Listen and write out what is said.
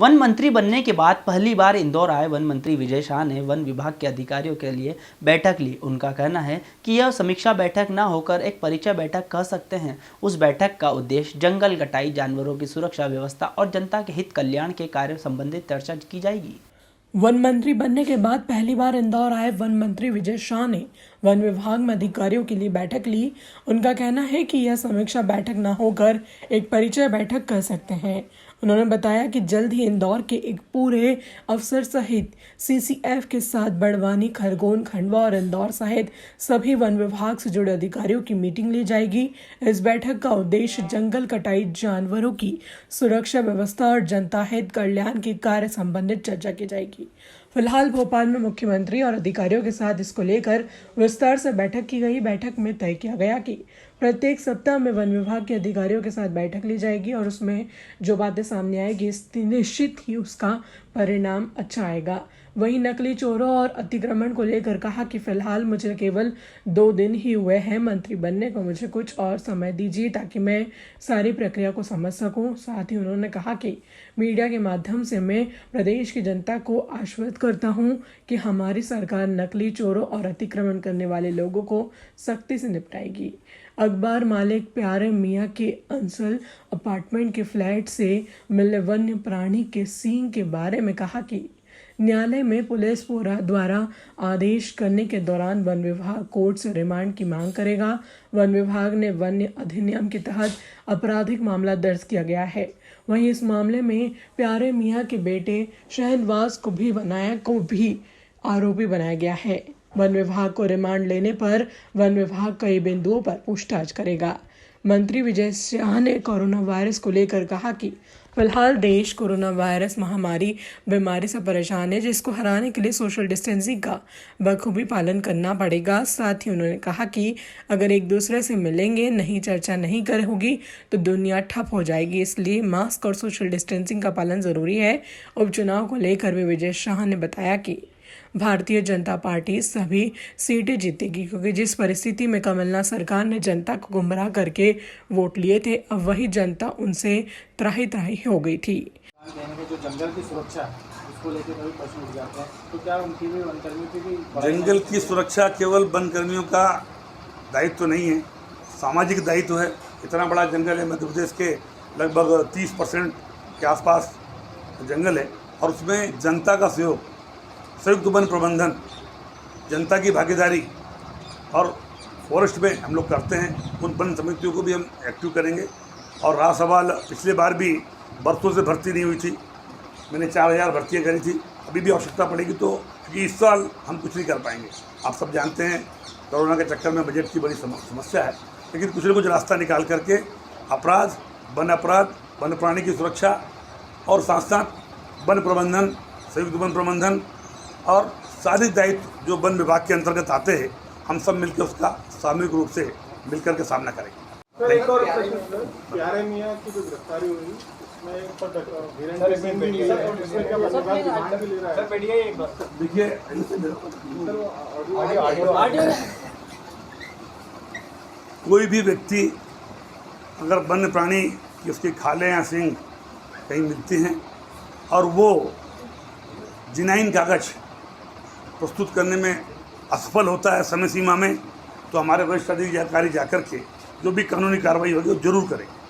One मंत्री बनने के बाद पहली बार इंदौर आए वन मंत्री विजय शाह ने वन विभाग के अधिकारियों के लिए बैठक ली। उनका कहना है कि यह समीक्षा बैठक न होकर एक परिचय बैठक कह सकते हैं। उस बैठक का उद्देश्य जंगल कटाई, जानवरों की सुरक्षा व्यवस्था और जनता के हित कल्याण के कार्य संबंधित चर्चा की जाएगी। वन मंत्री बनने के बाद पहली बार इंदौर आए वन मंत्री विजय शाह ने वन विभाग में अधिकारियों के लिए बैठक ली। उनका कहना है कि यह समीक्षा बैठक न होकर एक परिचय बैठक कर सकते हैं। उन्होंने बताया कि जल्द ही इंदौर के एक पूरे अफसर सहित सीसीएफ के साथ बड़वानी, खरगोन, खंडवा और इंदौर सहित सभी वन विभाग से जुड़े अधिकारियों की मीटिंग ली जाएगी। इस बैठक का उद्देश्य जंगल कटाई, जानवरों की सुरक्षा व्यवस्था और जनता हित कल्याण के कार्य संबंधित चर्चा की जाएगी। फिलहाल भोपाल में मुख्यमंत्री और अधिकारियों के साथ इसको लेकर विस्तार से बैठक की गई। बैठक में तय किया गया कि प्रत्येक सप्ताह में वन विभाग के अधिकारियों के साथ बैठक ली जाएगी और उसमें जो बातें सामने आएगी निश्चित ही उसका परिणाम अच्छा आएगा। वहीं नकली चोरों और अतिक्रमण को लेकर कहा कि फिलहाल मुझे केवल 2 दिन ही हुए हैं मंत्री बनने को, मुझे कुछ और समय दीजिए ताकि मैं सारी प्रक्रिया को समझ सकूं। साथ ही उन्होंने कहा कि मीडिया के माध्यम से मैं प्रदेश की जनता को आश्वस्त करता हूं कि हमारी सरकार नकली चोरों और अतिक्रमण करने वाले लोगों को सख्ती से निपटाएगी। अखबार मालिक प्यारे मियां के अंसल अपार्टमेंट के फ्लैट से मिले वन्य प्राणी के सींग के बारे में कहा कि न्यायालय में पुलिस द्वारा आदेश करने के दौरान वन विभाग कोर्ट से रिमांड की मांग करेगा। वन विभाग ने वन्य अधिनियम के तहत आपराधिक मामला दर्ज किया गया है। वहीं इस मामले में प्यारे मियां के बेटे शहनवाज को भी आरोपी बनाया गया है। वन विभाग को रिमांड लेने पर वन विभाग कई बिंदुओं पर पूछताछ करेगा। मंत्री विजय शाह ने कोरोना वायरस को लेकर कहा कि फिलहाल देश कोरोना वायरस महामारी बीमारी से परेशान है, जिसको हराने के लिए सोशल डिस्टेंसिंग का बखूबी पालन करना पड़ेगा। साथ ही उन्होंने कहा कि अगर एक दूसरे से मिलेंगे नहीं, चर्चा नहीं कर होगी तो दुनिया ठप हो जाएगी, इसलिए मास्क और सोशल डिस्टेंसिंग का पालन जरूरी है। उपचुनाव को लेकर भी विजय शाह ने बताया कि भारतीय जनता पार्टी सभी सीटें जीतेगी, क्योंकि जिस परिस्थिति में कमलनाथ सरकार ने जनता को गुमराह करके वोट लिए थे, अब वही जनता उनसे त्राही हो गई थी। जो जंगल की सुरक्षा उसको लेकर कभी प्रश्न उठ जाते हैं, तो क्या उनकी भी वनकर्मियों की भी? जंगल की सुरक्षा केवल वनकर्मियों का दायित्व तो नहीं है, सामाजिक दायित्व है। इतना बड़ा जंगल है, मध्य प्रदेश के लगभग 30% के आसपास जंगल है और उसमें जनता का सहयोग, संयुक्त वन प्रबंधन, जनता की भागीदारी और फॉरेस्ट में हम लोग करते हैं। उन वन समितियों को भी हम एक्टिव करेंगे। और रहा सवाल, पिछले बार भी बरसों से भर्ती नहीं हुई थी, मैंने 4000 भर्तियाँ करी थी, अभी भी आवश्यकता पड़ेगी तो, क्योंकि इस साल हम कुछ नहीं कर पाएंगे। आप सब जानते हैं कोरोना के चक्कर में बजट की बड़ी समस्या है, लेकिन कुछ न कुछ रास्ता निकाल करके अपराध, वन प्राणी की सुरक्षा और साथ साथ वन प्रबंधन, संयुक्त वन प्रबंधन और सारे दायित्व जो वन विभाग के अंतर्गत आते हैं, हम सब मिलकर उसका सामूहिक रूप से मिलकर के सामना करेंगे। सर, एक और प्रश्न, प्यारे मियां की जो गिरफ्तारी हुई उसमें देखिए, कोई भी व्यक्ति अगर वन्य प्राणी की उसकी खालें या सींग कहीं मिलती हैं और वो जिनाइन कागज प्रस्तुत करने में असफल होता है समय सीमा में, तो हमारे वरिष्ठ अधिकारी जाकर के जो भी कानूनी कार्रवाई होगी वो जरूर करेंगे।